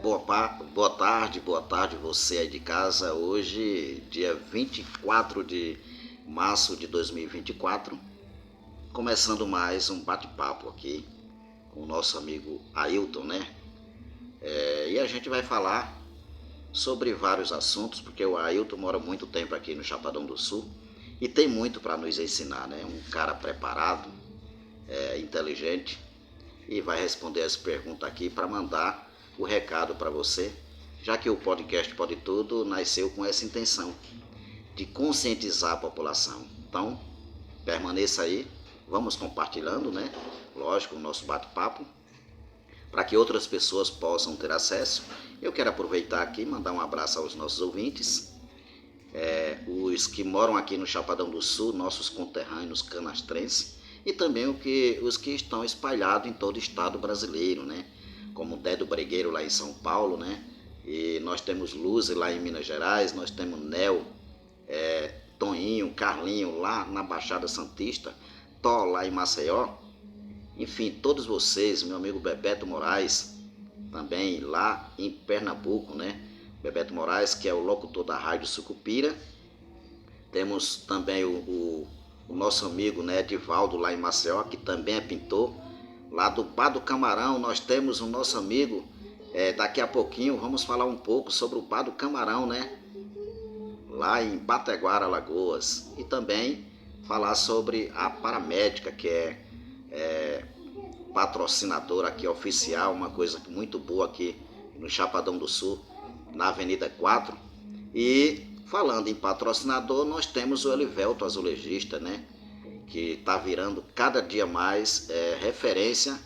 Boa tarde você aí de casa. Hoje, dia 24 de março de 2024, começando mais um bate-papo aqui com o nosso amigo Ailton, né? E a gente vai falar sobre vários assuntos, porque o Ailton mora muito tempo aqui no Chapadão do Sul e tem muito para nos ensinar, né? Um cara preparado, inteligente, e vai responder as perguntas aqui para mandar o recado para você, já que o podcast Pode Tudo nasceu com essa intenção de conscientizar a população. Então, permaneça aí, vamos compartilhando, né? Lógico, o nosso bate-papo, para que outras pessoas possam ter acesso. Eu quero aproveitar aqui e mandar um abraço aos nossos ouvintes, os que moram aqui no Chapadão do Sul, nossos conterrâneos canastrenses, e também os que estão espalhados em todo o estado brasileiro, né? Como o Dedo Bregueiro lá em São Paulo, né? E nós temos Luz lá em Minas Gerais, nós temos Nel, Toninho, Carlinho lá na Baixada Santista, Tó lá em Maceió. Enfim, todos vocês, meu amigo Bebeto Moraes, também lá em Pernambuco, né? Bebeto Moraes, que é o locutor da Rádio Sucupira. Temos também o nosso amigo, né, Edivaldo lá em Maceió, que também é pintor. Lá do Bar do Camarão nós temos o nosso amigo, daqui a pouquinho vamos falar um pouco sobre o Bar do Camarão, né? Lá em Bateguara, Alagoas. E também falar sobre a Paramédica, que é patrocinadora aqui oficial, uma coisa muito boa aqui no Chapadão do Sul, na Avenida 4. E falando em patrocinador, nós temos o Elivelto Azulejista, né? Que está virando cada dia mais referência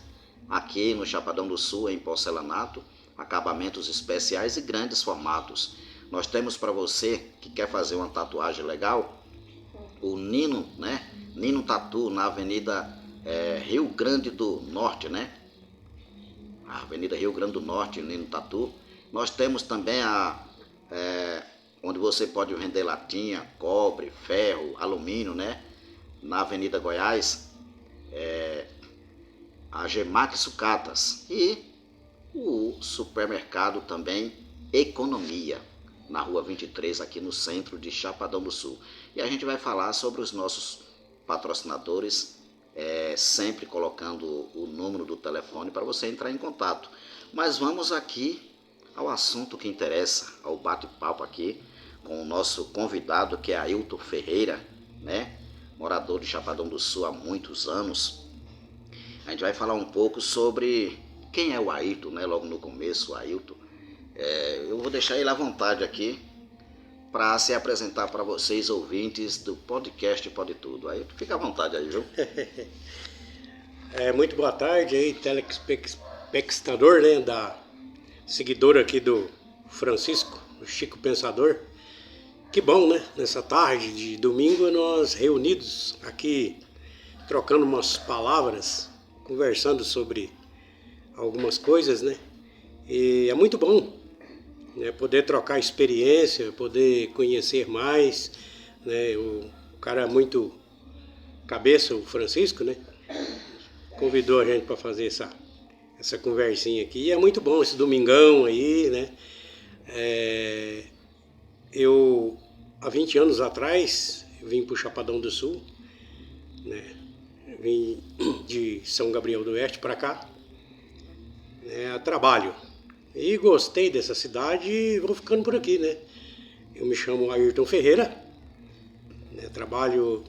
aqui no Chapadão do Sul em porcelanato, acabamentos especiais e grandes formatos. Nós temos para você que quer fazer uma tatuagem legal, o Nino, né? Nino Tatu, na Avenida Rio Grande do Norte, né? A Avenida Rio Grande do Norte, Nino Tatu. Nós temos também onde você pode vender latinha, cobre, ferro, alumínio, né? Na Avenida Goiás, a Gemac Sucatas, e o supermercado também Economia, na Rua 23, aqui no centro de Chapadão do Sul. E a gente vai falar sobre os nossos patrocinadores, sempre colocando o número do telefone para você entrar em contato. Mas vamos aqui ao assunto que interessa, ao bate-papo aqui com o nosso convidado, que é Ailton Ferreira, né? Morador de Chapadão do Sul há muitos anos. A gente vai falar um pouco sobre quem é o Ailton, né? Logo no começo, o Ailton. Eu vou deixar ele à vontade aqui para se apresentar para vocês, ouvintes do podcast Pode Tudo. Ailton, fica à vontade aí, viu? Muito boa tarde aí, telespectador, né? Seguidor aqui do Francisco, o Chico Pensador. Que bom, né? Nessa tarde de domingo nós reunidos aqui, trocando umas palavras, conversando sobre algumas coisas, né? E é muito bom, né? Poder trocar experiência, poder conhecer mais, né? O cara é muito cabeça, o Francisco, né? Convidou a gente para fazer essa conversinha aqui. E é muito bom esse domingão aí, né? Eu, há 20 anos atrás, vim para o Chapadão do Sul, né? Vim de São Gabriel do Oeste para cá, a trabalho. E gostei dessa cidade e vou ficando por aqui, né? Eu me chamo Ailton Ferreira, né? Trabalho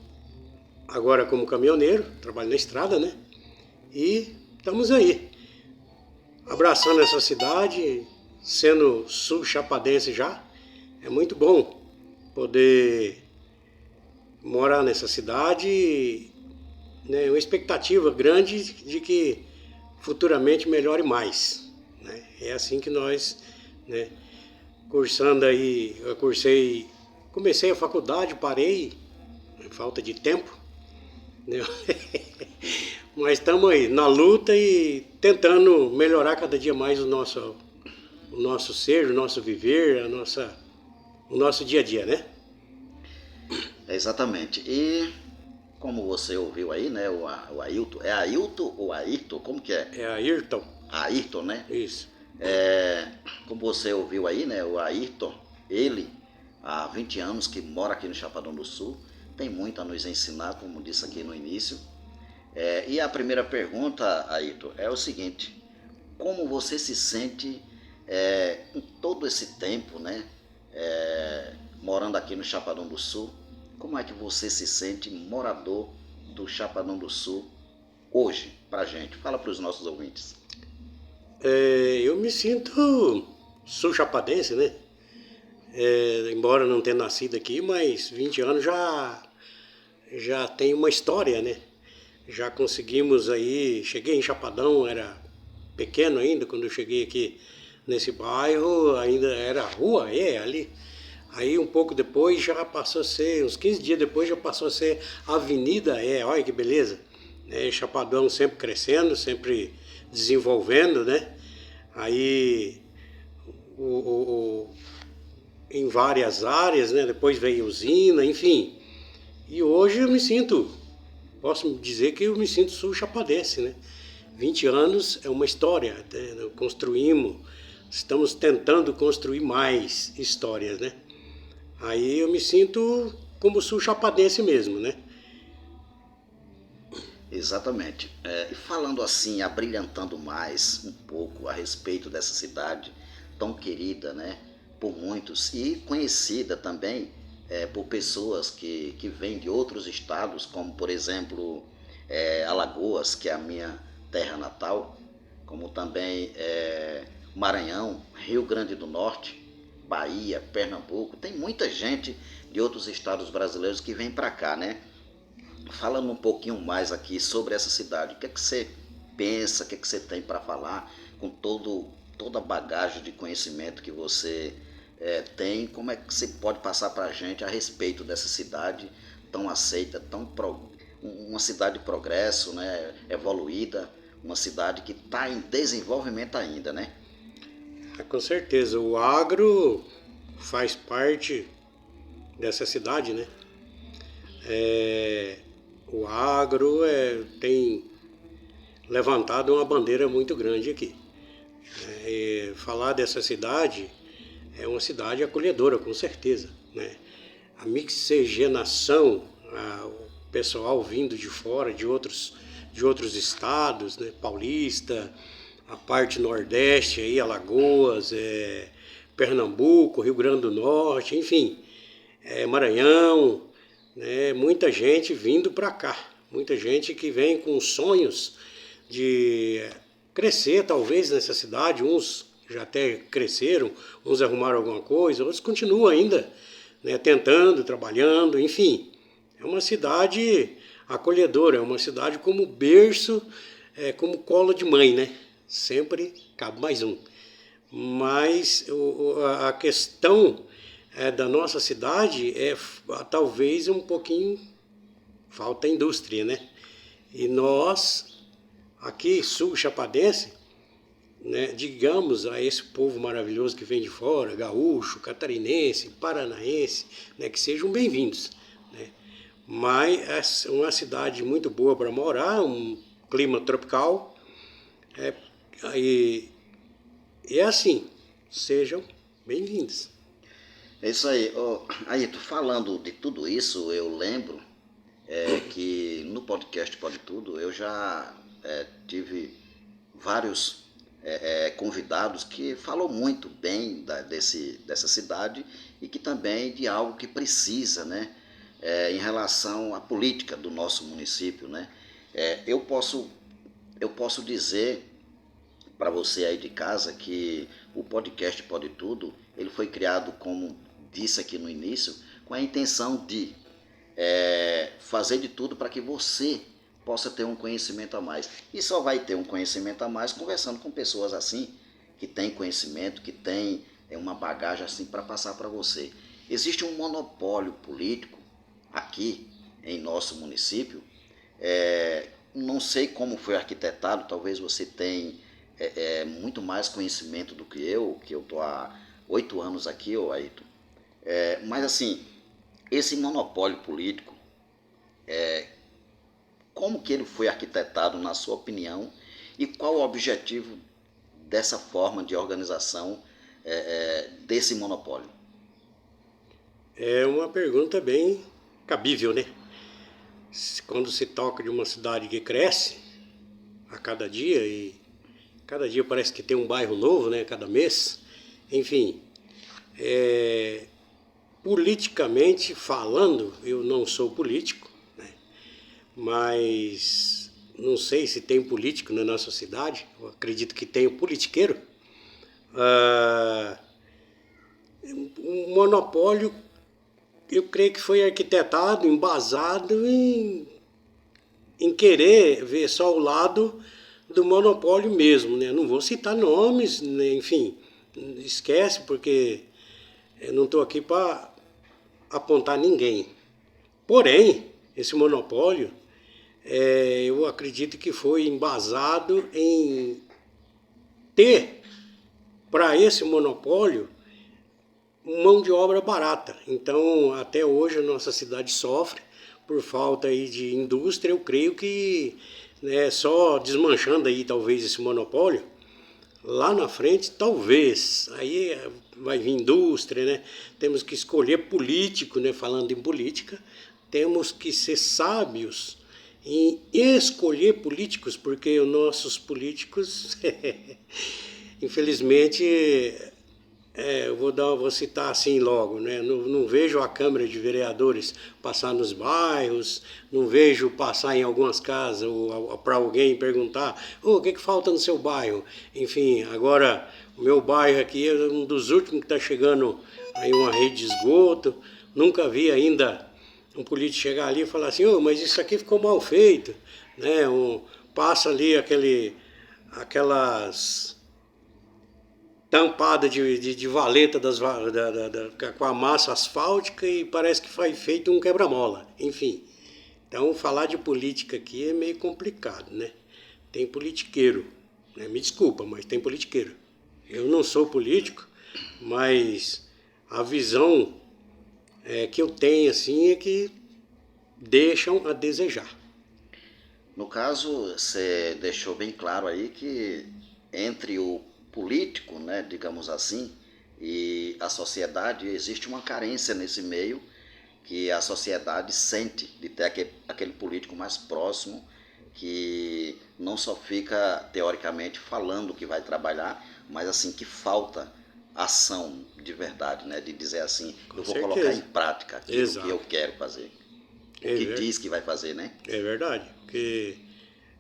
agora como caminhoneiro, trabalho na estrada, né? E estamos aí, abraçando essa cidade, sendo sul-chapadense já. É muito bom poder morar nessa cidade, né? Uma expectativa grande de que futuramente melhore mais, né? É assim que nós, né, cursando aí, comecei a faculdade, parei, falta de tempo, né? Mas estamos aí na luta e tentando melhorar cada dia mais o nosso ser, o nosso viver, o nosso dia a dia, né? Exatamente. E como você ouviu aí, né, o Ailton, é Ailton ou Ayrton? Como que é? É Ayrton. Ayrton, né? Isso. Como você ouviu aí, né, o Ayrton, ele, há 20 anos que mora aqui no Chapadão do Sul, tem muito a nos ensinar, como disse aqui no início. E a primeira pergunta, Ayrton, é o seguinte: como você se sente com todo esse tempo, né, morando aqui no Chapadão do Sul? Como é que você se sente morador do Chapadão do Sul hoje, pra gente? Fala para os nossos ouvintes. Eu me sinto sul chapadense, né? Embora não tenha nascido aqui, mas 20 anos já tem uma história, né? Já conseguimos aí, cheguei em Chapadão, era pequeno ainda, quando eu cheguei aqui nesse bairro, ainda era rua, ali. Aí um pouco depois já passou a ser, uns 15 dias depois já passou a ser Avenida olha que beleza. Chapadão sempre crescendo, sempre desenvolvendo, né? Aí em várias áreas, né? Depois veio usina, enfim. E hoje posso dizer que eu me sinto sul chapadense, né? 20 anos é uma história, né? Estamos tentando construir mais histórias, né? Aí eu me sinto como sul chapadense mesmo, né? Exatamente. E falando assim, abrilhantando mais um pouco a respeito dessa cidade tão querida, né, por muitos e conhecida também por pessoas que vêm de outros estados, como por exemplo Alagoas, que é a minha terra natal, como também Maranhão, Rio Grande do Norte, Bahia, Pernambuco. Tem muita gente de outros estados brasileiros que vem para cá, né? Falando um pouquinho mais aqui sobre essa cidade, o que é que você pensa, o que é que você tem para falar com toda a bagagem de conhecimento que você tem, como é que você pode passar para a gente a respeito dessa cidade tão aceita, uma cidade de progresso, né, evoluída, uma cidade que está em desenvolvimento ainda, né? Com certeza, o agro faz parte dessa cidade, né? O agro tem levantado uma bandeira muito grande aqui. Falar dessa cidade é uma cidade acolhedora, com certeza, né? A mixigenação, o pessoal vindo de fora, de outros estados, né? Paulista, a parte nordeste, aí, Alagoas, Pernambuco, Rio Grande do Norte, enfim, Maranhão, né? Muita gente vindo para cá, muita gente que vem com sonhos de crescer talvez nessa cidade. Uns já até cresceram, uns arrumaram alguma coisa, outros continuam ainda, né, tentando, trabalhando, enfim. É uma cidade acolhedora, é uma cidade como berço, como colo de mãe, né? Sempre cabe mais um. Mas a questão da nossa cidade talvez um pouquinho falta indústria, né? E nós, aqui, sul chapadense, né, digamos a esse povo maravilhoso que vem de fora, gaúcho, catarinense, paranaense, né, que sejam bem-vindos, né? Mas é uma cidade muito boa para morar, um clima tropical, e é assim, sejam bem-vindos. É isso aí. Aí, falando de tudo isso, eu lembro que no podcast Pode Tudo eu já tive vários convidados que falam muito bem dessa cidade e que também de algo que precisa, né, em relação à política do nosso município, né? Eu posso dizer para você aí de casa que o podcast Pode Tudo ele foi criado, como disse aqui no início, com a intenção de fazer de tudo para que você possa ter um conhecimento a mais. E só vai ter um conhecimento a mais conversando com pessoas assim, que têm conhecimento, que têm uma bagagem assim para passar para você. Existe um monopólio político aqui em nosso município. Não sei como foi arquitetado, talvez você tenha muito mais conhecimento do que eu estou há 8 anos aqui, Ayrton. Mas assim, esse monopólio político, como que ele foi arquitetado na sua opinião e qual o objetivo dessa forma de organização desse monopólio? É uma pergunta bem cabível, né? Quando se toca de uma cidade que cresce a cada dia, e cada dia parece que tem um bairro novo, né? Cada mês, enfim, politicamente falando, eu não sou político, né? Mas não sei se tem político na nossa cidade, eu acredito que tem o politiqueiro. Um monopólio, eu creio que foi arquitetado, embasado em querer ver só o lado do monopólio mesmo, né? Não vou citar nomes, né? Enfim, esquece, porque eu não estou aqui para apontar ninguém. Porém, esse monopólio, eu acredito que foi embasado em ter, para esse monopólio, mão de obra barata. Então, até hoje, a nossa cidade sofre por falta aí de indústria. Eu creio que, né, só desmanchando aí talvez esse monopólio, lá na frente, talvez, aí vai vir indústria, né? Temos que escolher político, né? Falando em política, temos que ser sábios em escolher políticos, porque os nossos políticos, infelizmente, vou citar assim logo, né? Não vejo a Câmara de Vereadores passar nos bairros, não vejo passar em algumas casas para alguém perguntar o que falta no seu bairro. Enfim, agora o meu bairro aqui é um dos últimos que está chegando aí uma rede de esgoto. Nunca vi ainda um político chegar ali e falar assim, mas isso aqui ficou mal feito, né? Passa ali aquelas tampada de valeta com a massa asfáltica e parece que foi feito um quebra-mola. Enfim, então falar de política aqui é meio complicado, né? Tem politiqueiro, né? Me desculpa, mas tem politiqueiro. Eu não sou político, mas a visão que eu tenho assim é que deixam a desejar. No caso, você deixou bem claro aí que entre o político, né, digamos assim, e a sociedade, existe uma carência nesse meio que a sociedade sente de ter aquele político mais próximo, que não só fica teoricamente falando que vai trabalhar, mas assim que falta ação de verdade, né, de dizer assim, eu vou colocar em prática aquilo que eu quero fazer, o que diz que vai fazer, né? É verdade, porque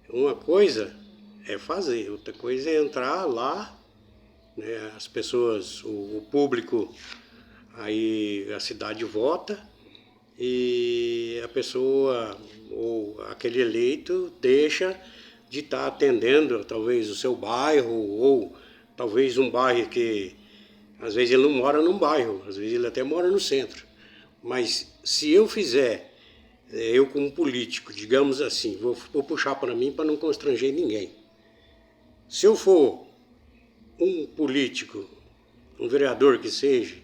uma coisa é fazer, outra coisa é entrar lá, né, as pessoas, o público, aí a cidade vota e a pessoa ou aquele eleito deixa de estar atendendo talvez o seu bairro ou talvez um bairro que às vezes ele não mora num bairro, às vezes ele até mora no centro. Mas se eu fizer, eu como político, digamos assim, vou puxar para mim para não constranger ninguém. Se eu for um político, um vereador que seja,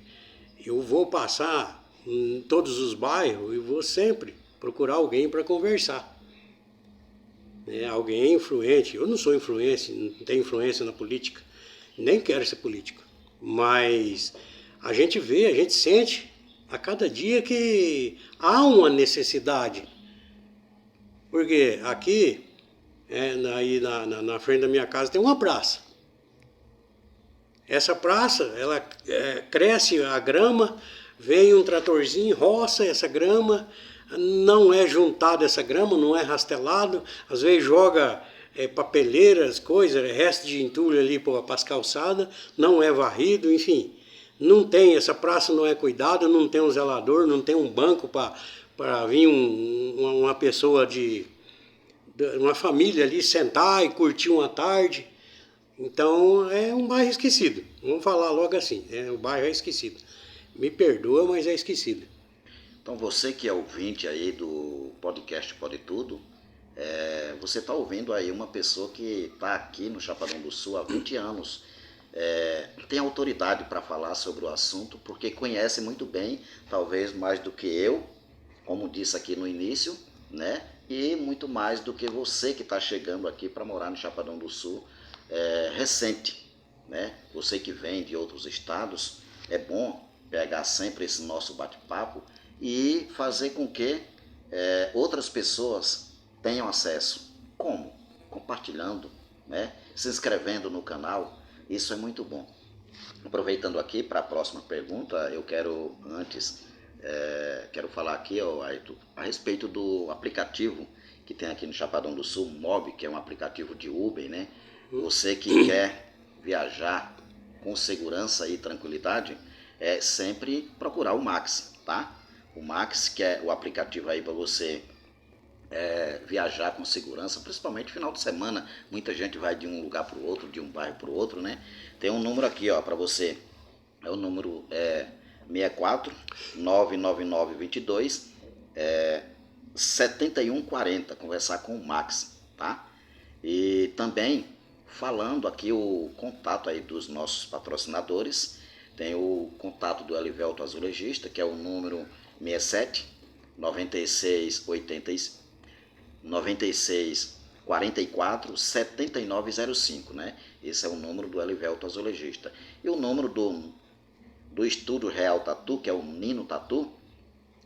eu vou passar em todos os bairros e vou sempre procurar alguém para conversar. Alguém influente. Eu não sou influente, não tenho influência na política, nem quero ser político. Mas a gente vê, a gente sente a cada dia que há uma necessidade. Porque aqui, aí na frente da minha casa tem uma praça. Essa praça, ela cresce a grama, vem um tratorzinho, roça essa grama, não é juntado essa grama, não é rastelado, às vezes joga papeleiras, coisas, resto de entulho ali para as calçadas, não é varrido, enfim. Não tem, essa praça não é cuidada, não tem um zelador, não tem um banco para vir uma pessoa uma família ali sentar e curtir uma tarde. Então é um bairro esquecido, vamos falar logo assim, o bairro é esquecido. Me perdoa, mas é esquecido. Então você que é ouvinte aí do podcast Pode Tudo, você está ouvindo aí uma pessoa que está aqui no Chapadão do Sul há 20 anos, tem autoridade para falar sobre o assunto, porque conhece muito bem, talvez mais do que eu, como disse aqui no início, né? E muito mais do que você que está chegando aqui para morar no Chapadão do Sul, recente, né? Você que vem de outros estados, é bom pegar sempre esse nosso bate-papo e fazer com que outras pessoas tenham acesso. Como? Compartilhando, né? Se inscrevendo no canal, isso é muito bom. Aproveitando aqui para a próxima pergunta, eu quero quero falar aqui, Aito, a respeito do aplicativo que tem aqui no Chapadão do Sul, Mob, que é um aplicativo de Uber, né? Você que quer viajar com segurança e tranquilidade, é sempre procurar o Max, tá? O Max, que é o aplicativo aí para você viajar com segurança, principalmente final de semana. Muita gente vai de um lugar para o outro, de um bairro para o outro, né? Tem um número aqui, ó, para você. É o número 64 99922 7140. Conversar com o Max, tá? E também falando aqui o contato aí dos nossos patrocinadores. Tem o contato do Elivelto Azulejista, que é o número 67 96 44 7905, né? Esse é o número do Elivelto Azulejista. E o número do Estúdio Real Tatu, que é o Nino Tatu.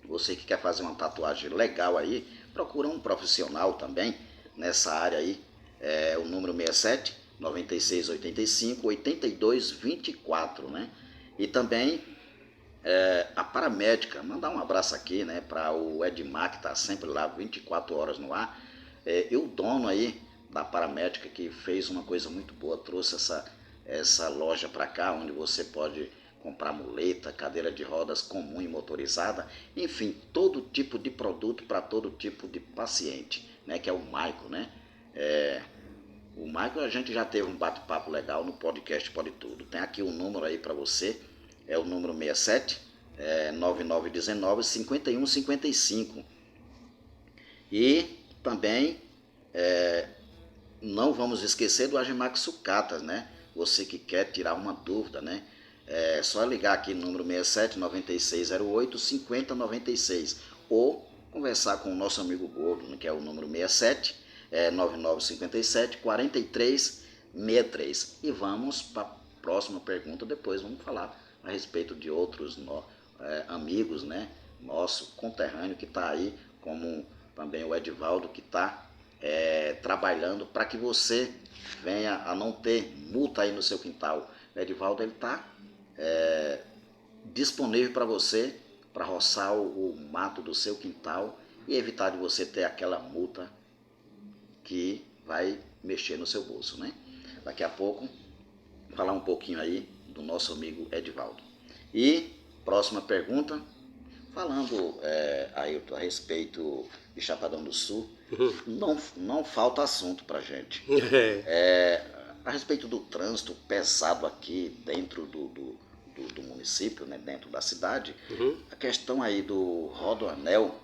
Você que quer fazer uma tatuagem legal aí, procura um profissional também nessa área aí. É o número 67 96 85 82 24, né? E também a Paramédica, mandar um abraço aqui, né, para o Edmar, que está sempre lá 24 horas no ar. E o dono aí da Paramédica, que fez uma coisa muito boa, trouxe essa loja para cá, onde você pode comprar muleta, cadeira de rodas comum e motorizada, enfim, todo tipo de produto para todo tipo de paciente, né, que é o Maico, né? O Maico, a gente já teve um bate-papo legal no podcast Pode Tudo. Tem aqui um número aí para você, é o número 67 9919 5155. E também não vamos esquecer do Agimax Sucatas, né? Você que quer tirar uma dúvida, né? É só ligar aqui no número 67 9608 5096 ou conversar com o nosso amigo Gordo, né, que é o número 67 9957 4363. E vamos para a próxima pergunta. Depois vamos falar a respeito de outros amigos, né? Nosso conterrâneo que está aí, como também o Edivaldo, que está trabalhando para que você venha a não ter multa aí no seu quintal. O Edivaldo, ele está disponível para você, para roçar o mato do seu quintal e evitar de você ter aquela multa que vai mexer no seu bolso, né? Daqui a pouco, falar um pouquinho aí do nosso amigo Edivaldo. E próxima pergunta, falando Ailton, a respeito de Chapadão do Sul, não falta assunto para gente. A respeito do trânsito pesado aqui dentro do município, né, dentro da cidade, a questão aí do Rodoanel,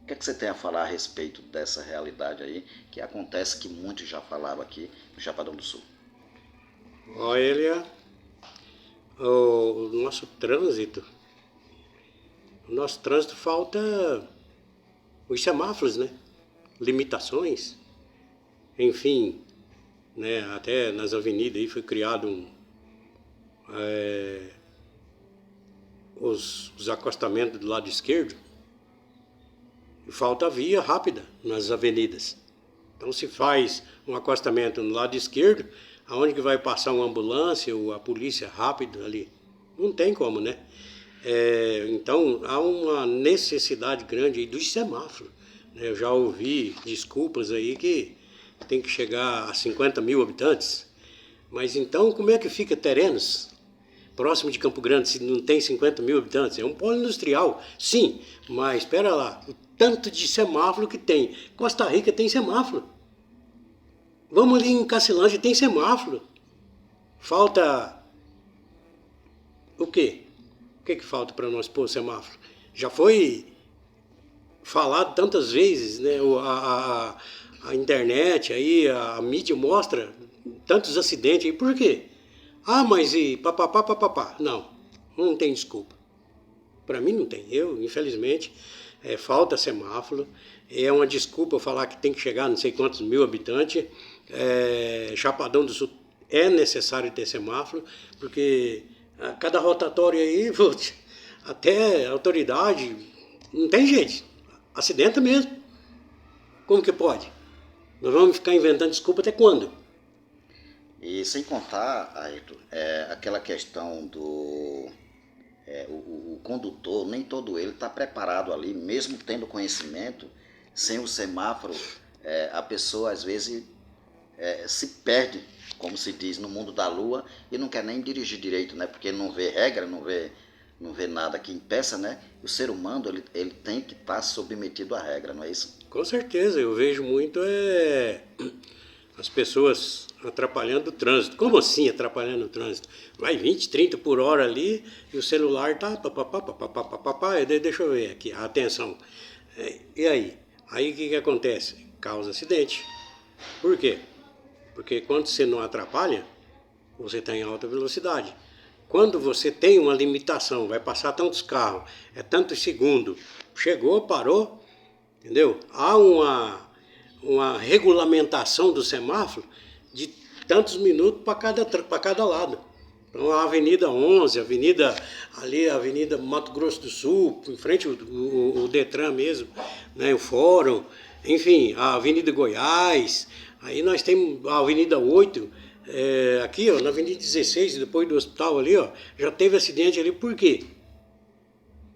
o que é que você tem a falar a respeito dessa realidade aí, que acontece, que muitos já falaram aqui no Chapadão do Sul? Olha, o nosso trânsito falta os semáforos, né? Limitações, enfim, né? Até nas avenidas aí foi criado os acostamentos do lado esquerdo, e falta via rápida nas avenidas. Então se faz um acostamento no lado esquerdo, aonde que vai passar uma ambulância ou a polícia rápido ali? Não tem como, né? Então há uma necessidade grande aí dos semáforos, né? Eu já ouvi desculpas aí que tem que chegar a 50 mil habitantes. Mas então como é que fica Terenos, próximo de Campo Grande, se não tem 50 mil habitantes? É um polo industrial, sim, mas espera lá, o tanto de semáforo que tem. Costa Rica tem semáforo. Vamos ali em Cacilândia, tem semáforo. Falta o quê? O que falta para nós pôr semáforo? Já foi falado tantas vezes, né? A internet, aí, a mídia mostra tantos acidentes aí. Por quê? Mas e papapá. Não tem desculpa. Para mim não tem. Infelizmente, falta semáforo. É uma desculpa falar que tem que chegar a não sei quantos mil habitantes. Chapadão do Sul é necessário ter semáforo, porque a cada rotatório aí, até a autoridade, não tem jeito, acidenta mesmo. Como que pode? Nós vamos ficar inventando desculpa até quando? E sem contar, Ayrton, aquela questão do... o condutor, nem todo ele está preparado ali, mesmo tendo conhecimento, sem o semáforo, a pessoa às vezes se perde, como se diz, no mundo da lua e não quer nem dirigir direito, né? Porque não vê regra, não vê nada que impeça, né? O ser humano ele tem que estar submetido à regra, não é isso? Com certeza, eu vejo muito as pessoas atrapalhando o trânsito. Como assim atrapalhando o trânsito? Vai 20, 30 por hora ali e o celular tá... Deixa eu ver aqui, atenção. E aí? Aí o que acontece? Causa acidente. Por quê? Porque quando você não atrapalha, você está em alta velocidade. Quando você tem uma limitação, vai passar tantos carros, é tantos segundos, chegou, parou, entendeu? Há uma regulamentação do semáforo de tantos minutos para cada lado. Então a Avenida 11, a Avenida Mato Grosso do Sul, em frente o Detran mesmo, né, o Fórum, enfim, a Avenida Goiás, aí nós temos a Avenida 8, aqui ó, na Avenida 16, depois do hospital ali, ó, já teve acidente ali, por quê?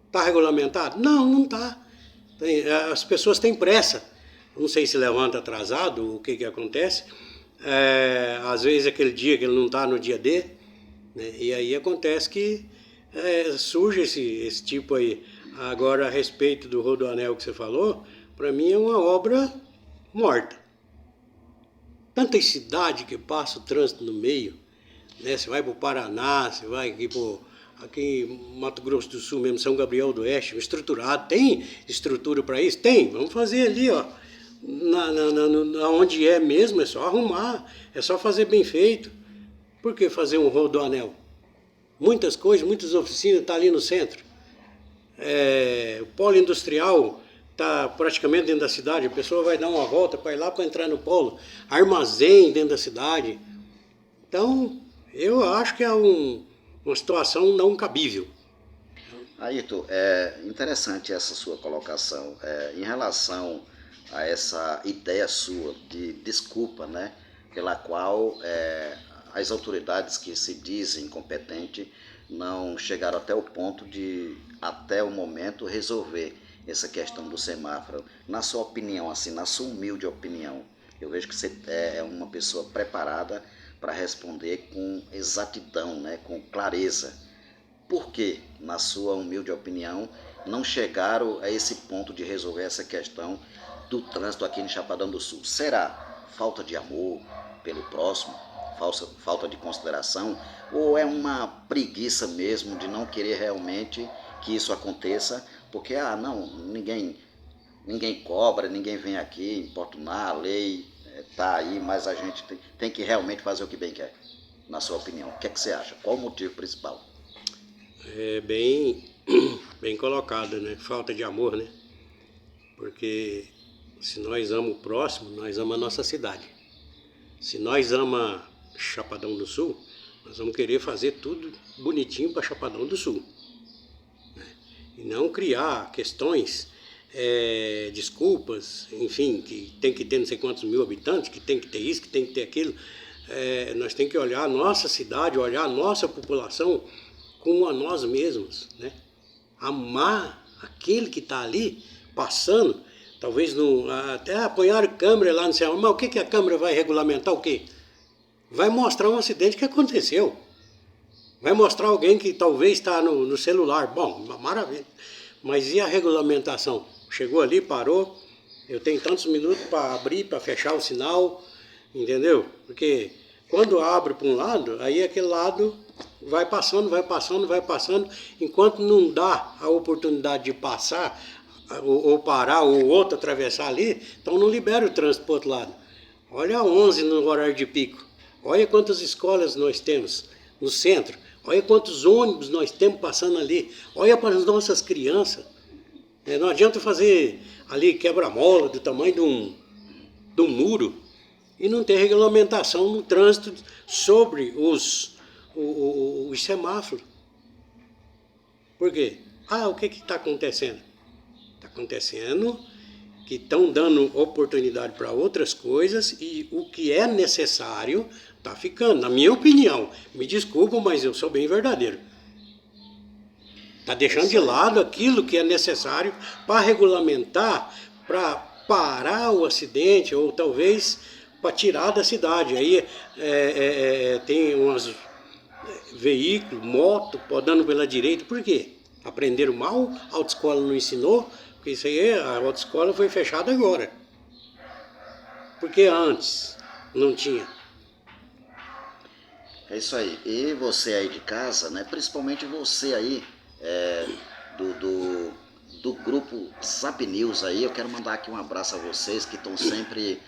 Está regulamentado? Não, não está. As pessoas têm pressa. Não sei se levanta atrasado, o que acontece. Às vezes aquele dia que ele não está no dia D, né? E aí acontece que surge esse tipo aí. Agora, a respeito do Rodoanel que você falou, para mim é uma obra morta. Tantas cidades que passa o trânsito no meio, né? Você vai para o Paraná, você vai aqui em Mato Grosso do Sul mesmo, São Gabriel do Oeste, estruturado. Tem estrutura para isso? Tem. Vamos fazer ali, ó. Onde é mesmo, é só arrumar, é só fazer bem feito. Por que fazer um rodoanel? Muitas coisas, muitas oficinas estão ali no centro. O polo industrial está praticamente dentro da cidade, a pessoa vai dar uma volta para ir lá para entrar no polo. Armazém dentro da cidade. Então, eu acho que é uma situação não cabível. Ayrton, é interessante essa sua colocação. Em relação a essa ideia sua de desculpa, né, pela qual as autoridades que se dizem competentes não chegaram até o ponto de, até o momento, resolver essa questão do semáforo. Na sua opinião, assim, na sua humilde opinião, eu vejo que você é uma pessoa preparada para responder com exatidão, né, com clareza. Por que, na sua humilde opinião, não chegaram a esse ponto de resolver essa questão do trânsito aqui em Chapadão do Sul? Será falta de amor pelo próximo, falta de consideração, ou é uma preguiça mesmo de não querer realmente que isso aconteça, porque ninguém cobra, ninguém vem aqui importunar, a lei está aí, mas a gente tem que realmente fazer o que bem quer? Na sua opinião, o que é que você acha? Qual o motivo principal? É bem colocado, né? Falta de amor, né? Porque se nós amamos o próximo, nós amamos a nossa cidade. Se nós amamos Chapadão do Sul, nós vamos querer fazer tudo bonitinho para Chapadão do Sul, né? E não criar questões, desculpas, enfim, que tem que ter não sei quantos mil habitantes, que tem que ter isso, que tem que ter aquilo. Nós temos que olhar a nossa cidade, olhar a nossa população como a nós mesmos, né? Amar aquele que está ali passando. Talvez até apanhar câmera lá no céu, mas o que a câmera vai regulamentar? O quê? Vai mostrar um acidente que aconteceu. Vai mostrar alguém que talvez está no celular. Bom, maravilha. Mas e a regulamentação? Chegou ali, parou, eu tenho tantos minutos para abrir, para fechar o sinal, entendeu? Porque quando abre para um lado, aí aquele lado vai passando, enquanto não dá a oportunidade de passar, ou parar, ou outro atravessar ali, então não libera o trânsito para o outro lado. Olha a 11 no horário de pico, olha quantas escolas nós temos no centro, olha quantos ônibus nós temos passando ali, olha para as nossas crianças. Não adianta fazer ali quebra-mola do tamanho de um muro, e não tem regulamentação no trânsito sobre os semáforos. Por quê? O que está acontecendo? Está acontecendo que estão dando oportunidade para outras coisas e o que é necessário está ficando, na minha opinião. Me desculpam, mas eu sou bem verdadeiro. Está deixando de lado aquilo que é necessário para regulamentar, para parar o acidente ou talvez para tirar da cidade. Aí tem uns veículos, moto, podando pela direita. Por quê? Aprenderam mal, a autoescola não ensinou, porque isso aí, a autoescola foi fechada agora. Porque antes não tinha. É isso aí. E você aí de casa, né? Principalmente você aí do grupo Zap News aí, eu quero mandar aqui um abraço a vocês que estão sempre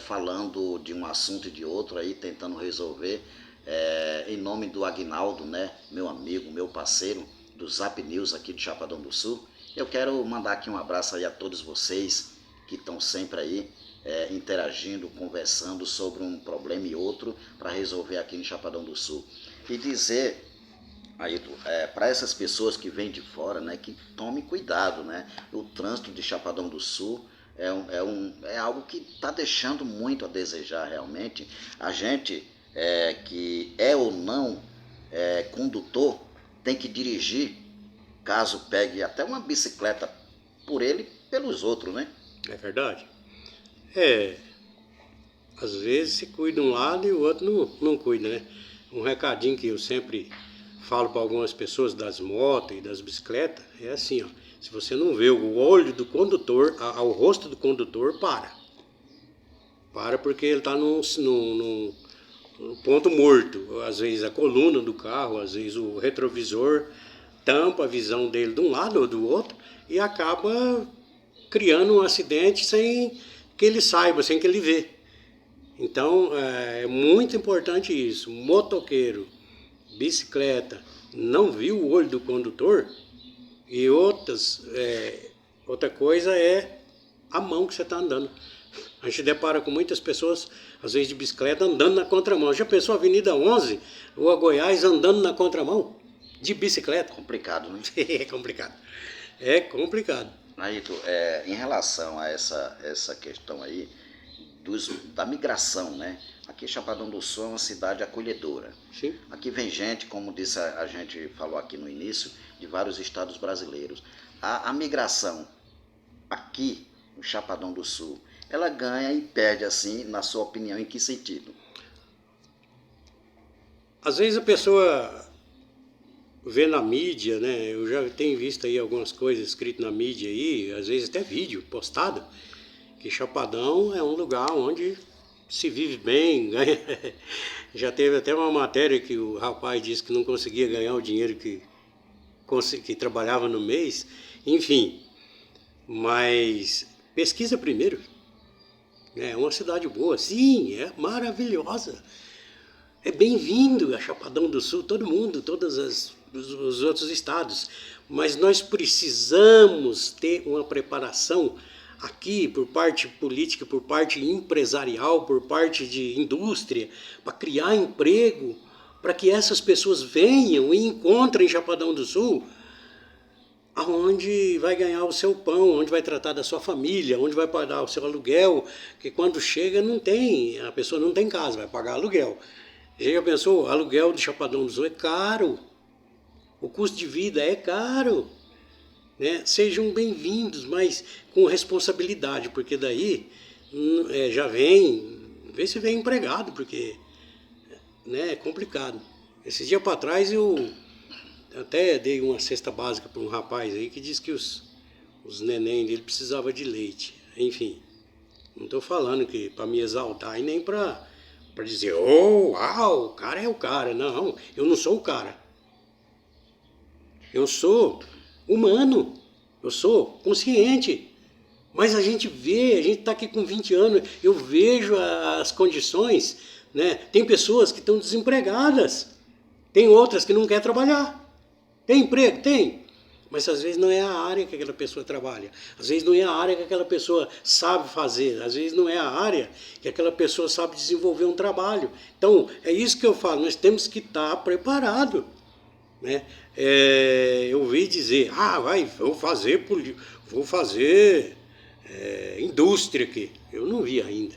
falando de um assunto e de outro aí, tentando resolver. Em nome do Aguinaldo, né? Meu amigo, meu parceiro do Zap News aqui de Chapadão do Sul. Eu quero mandar aqui um abraço aí a todos vocês que estão sempre aí interagindo, conversando sobre um problema e outro para resolver aqui em Chapadão do Sul. E dizer, Ailton, para essas pessoas que vêm de fora, né, que tomem cuidado, né? O trânsito de Chapadão do Sul é algo que está deixando muito a desejar realmente. A gente que é ou não condutor tem que dirigir, caso pegue até uma bicicleta por ele e pelos outros, né? É verdade. Às vezes se cuida um lado e o outro não cuida, né? Um recadinho que eu sempre falo para algumas pessoas das motos e das bicicletas é assim, ó. Se você não vê o olho do condutor, o rosto do condutor, para porque ele está num ponto morto. Às vezes a coluna do carro, às vezes o retrovisor tampa a visão dele de um lado ou do outro e acaba criando um acidente sem que ele saiba, sem que ele vê. Então é muito importante isso. Motoqueiro, bicicleta, não viu o olho do condutor. E outra coisa é a mão que você está andando. A gente depara com muitas pessoas, às vezes de bicicleta, andando na contramão. Já pensou a Avenida 11 ou a Goiás andando na contramão? De bicicleta? Complicado, né? É complicado. É complicado. Ailton, em relação a essa questão aí da migração, né? Aqui Chapadão do Sul é uma cidade acolhedora. Sim. Aqui vem gente, como disse a gente falou aqui no início, de vários estados brasileiros. A migração aqui no Chapadão do Sul, ela ganha e perde assim, na sua opinião, em que sentido? Às vezes a pessoa vê na mídia, né? Eu já tenho visto aí algumas coisas escritas na mídia aí, às vezes até vídeo postado, que Chapadão é um lugar onde se vive bem, ganha. Já teve até uma matéria que o rapaz disse que não conseguia ganhar o dinheiro que trabalhava no mês, enfim. Mas pesquisa primeiro. É uma cidade boa, sim, é maravilhosa. É bem-vindo a Chapadão do Sul, todo mundo, todos os outros estados. Mas nós precisamos ter uma preparação aqui por parte política, por parte empresarial, por parte de indústria, para criar emprego, para que essas pessoas venham e encontrem Chapadão do Sul aonde vai ganhar o seu pão, onde vai tratar da sua família, onde vai pagar o seu aluguel, que quando chega a pessoa não tem casa, vai pagar aluguel. Já pensou, aluguel do Chapadão do Sul é caro, o custo de vida é caro, né? Sejam bem-vindos, mas com responsabilidade, porque daí já vê se vem empregado, porque é complicado. Esses dias para trás eu até dei uma cesta básica para um rapaz aí que disse que os neném dele precisavam de leite. Enfim, não estou falando que para me exaltar e nem para dizer, uau, o cara é o cara. Não, eu não sou o cara. Eu sou humano, eu sou consciente. Mas a gente está aqui com 20 anos, eu vejo as condições, né? Tem pessoas que estão desempregadas, tem outras que não querem trabalhar. Tem emprego? Tem. mas às vezes não é a área que aquela pessoa trabalha, às vezes não é a área que aquela pessoa sabe fazer, às vezes não é a área que aquela pessoa sabe desenvolver um trabalho. Então, é isso que eu falo, nós temos que estar preparados, né? Eu ouvi dizer, vou fazer indústria aqui. Eu não vi ainda,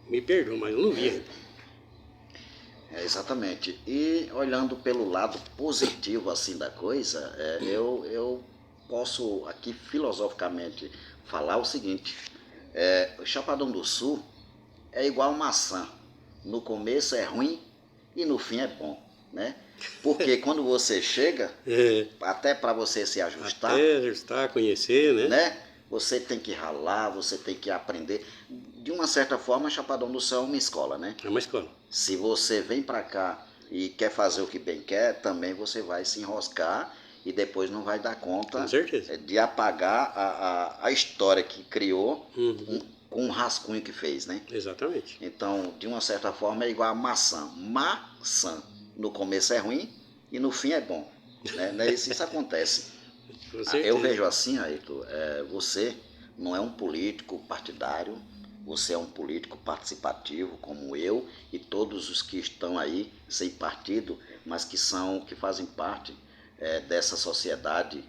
me perdoa, mas eu não vi ainda. Exatamente. E olhando pelo lado positivo assim da coisa, eu posso aqui filosoficamente falar o seguinte: o Chapadão do Sul é igual maçã. No começo é ruim e no fim é bom, né? Porque quando você chega, até para você se ajustar, até ajustar, conhecer, né? Você tem que ralar, você tem que aprender. De uma certa forma, Chapadão do Sul é uma escola, né? É uma escola. Se você vem para cá e quer fazer o que bem quer, também você vai se enroscar e depois não vai dar conta, com certeza, de apagar a história que criou, uhum, com o rascunho que fez, né? Exatamente. Então, de uma certa forma, é igual a maçã. Maçã. No começo é ruim e no fim é bom, né? Isso acontece. Com certeza. Eu vejo assim, Ayrton, você não é um político partidário, você é um político participativo, como eu e todos os que estão aí sem partido, mas que fazem parte dessa sociedade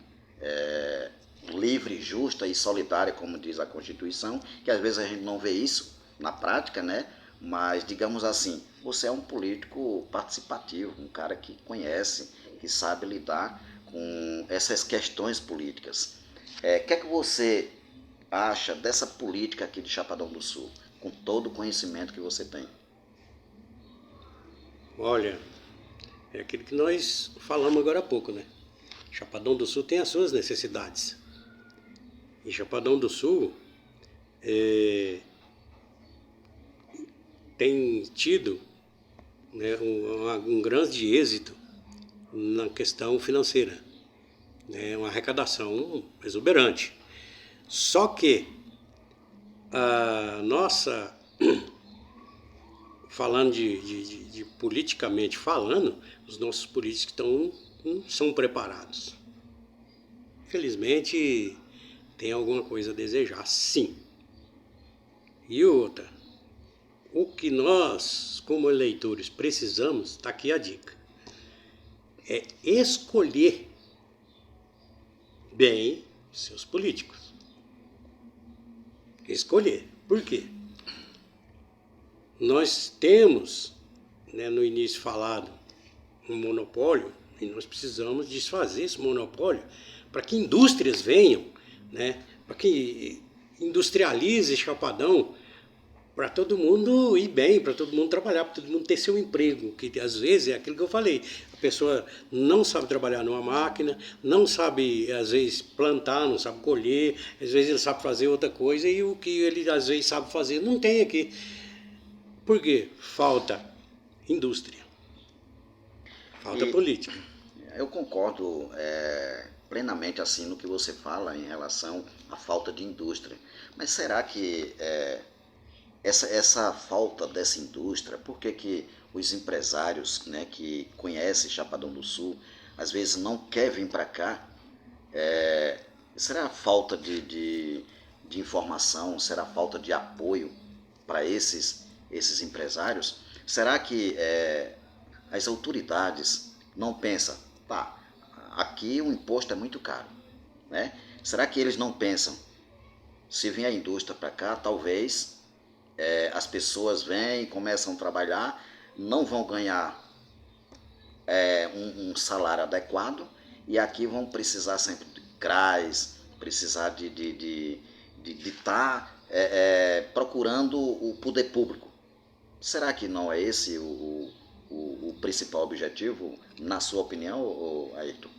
livre, justa e solidária, como diz a Constituição, que às vezes a gente não vê isso na prática, né? Mas, digamos assim, você é um político participativo, um cara que conhece, que sabe lidar com essas questões políticas. O que é que você acha dessa política aqui de Chapadão do Sul, com todo o conhecimento que você tem? Olha, é aquilo que nós falamos agora há pouco, né? Chapadão do Sul tem as suas necessidades. E Chapadão do Sul tem tido, né, um grande êxito na questão financeira, né, uma arrecadação exuberante. Só que a nossa, falando de politicamente falando, os nossos políticos não são preparados. Infelizmente, tem alguma coisa a desejar, sim. E outra, o que nós, como eleitores, precisamos, está aqui a dica, é escolher bem seus políticos. Escolher. Por quê? Nós temos, né, no início falado, um monopólio, e nós precisamos desfazer esse monopólio para que indústrias venham, né, para que industrialize Chapadão, para todo mundo ir bem, para todo mundo trabalhar, para todo mundo ter seu emprego, que às vezes é aquilo que eu falei, a pessoa não sabe trabalhar numa máquina, não sabe às vezes plantar, não sabe colher, às vezes ele sabe fazer outra coisa e o que ele às vezes sabe fazer não tem aqui. Por quê? Falta indústria, falta política. Eu concordo plenamente assim no que você fala em relação à falta de indústria, mas será que essa falta dessa indústria, por que os empresários, né, que conhecem Chapadão do Sul, às vezes não querem vir para cá? Será a falta de informação? Será a falta de apoio para esses empresários? Será que as autoridades não pensam, tá, aqui o imposto é muito caro, né? Será que eles não pensam, se vier a indústria para cá, talvez as pessoas vêm e começam a trabalhar, não vão ganhar um salário adequado e aqui vão precisar sempre de CRAS, precisar de estar procurando o poder público. Será que não é esse o principal objetivo, na sua opinião, Ayrton?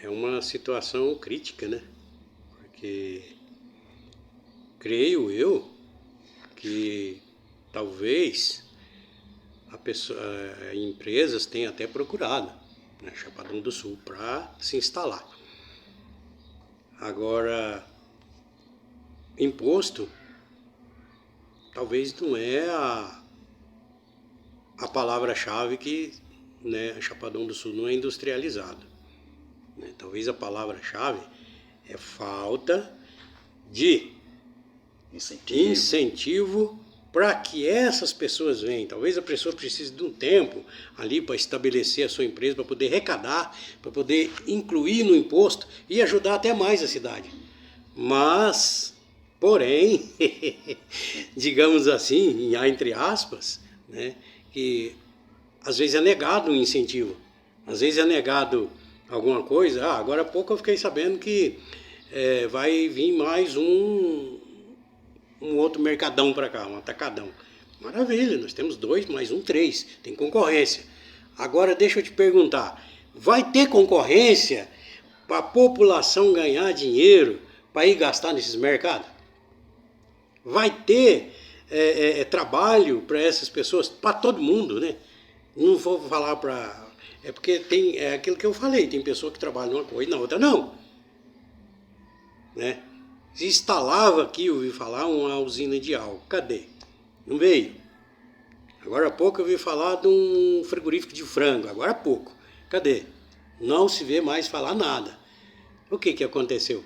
É uma situação crítica, né? Porque creio eu que talvez empresas tenham até procurado, né, Chapadão do Sul para se instalar. Agora, imposto talvez não é a palavra-chave que, né, Chapadão do Sul não é industrializado. né? Talvez a palavra-chave é falta de incentivo para que essas pessoas venham. Talvez a pessoa precise de um tempo ali para estabelecer a sua empresa, para poder arrecadar, para poder incluir no imposto e ajudar até mais a cidade. Mas, porém, digamos assim, entre aspas, né, que às vezes é negado um incentivo, às vezes é negado alguma coisa. Agora há pouco eu fiquei sabendo que vai vir mais um outro mercadão para cá, um atacadão. Maravilha, nós temos 2, mais 3, tem concorrência. Agora deixa eu te perguntar, vai ter concorrência para a população ganhar dinheiro para ir gastar nesses mercados? Vai ter trabalho para essas pessoas, para todo mundo, né? Não vou falar para... É porque tem aquilo que eu falei, tem pessoa que trabalha numa coisa e na outra não. Né? Se instalava aqui, eu ouvi falar, uma usina de álcool. Cadê? Não veio. Agora há pouco eu ouvi falar de um frigorífico de frango. Agora há pouco. Cadê? Não se vê mais falar nada. O que aconteceu?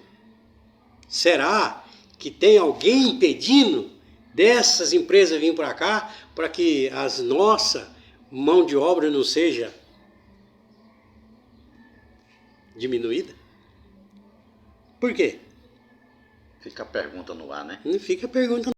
Será que tem alguém impedindo dessas empresas virem para cá para que as nossa mão de obra não seja diminuída? Por quê? Fica a pergunta no ar, né? Não fica a pergunta.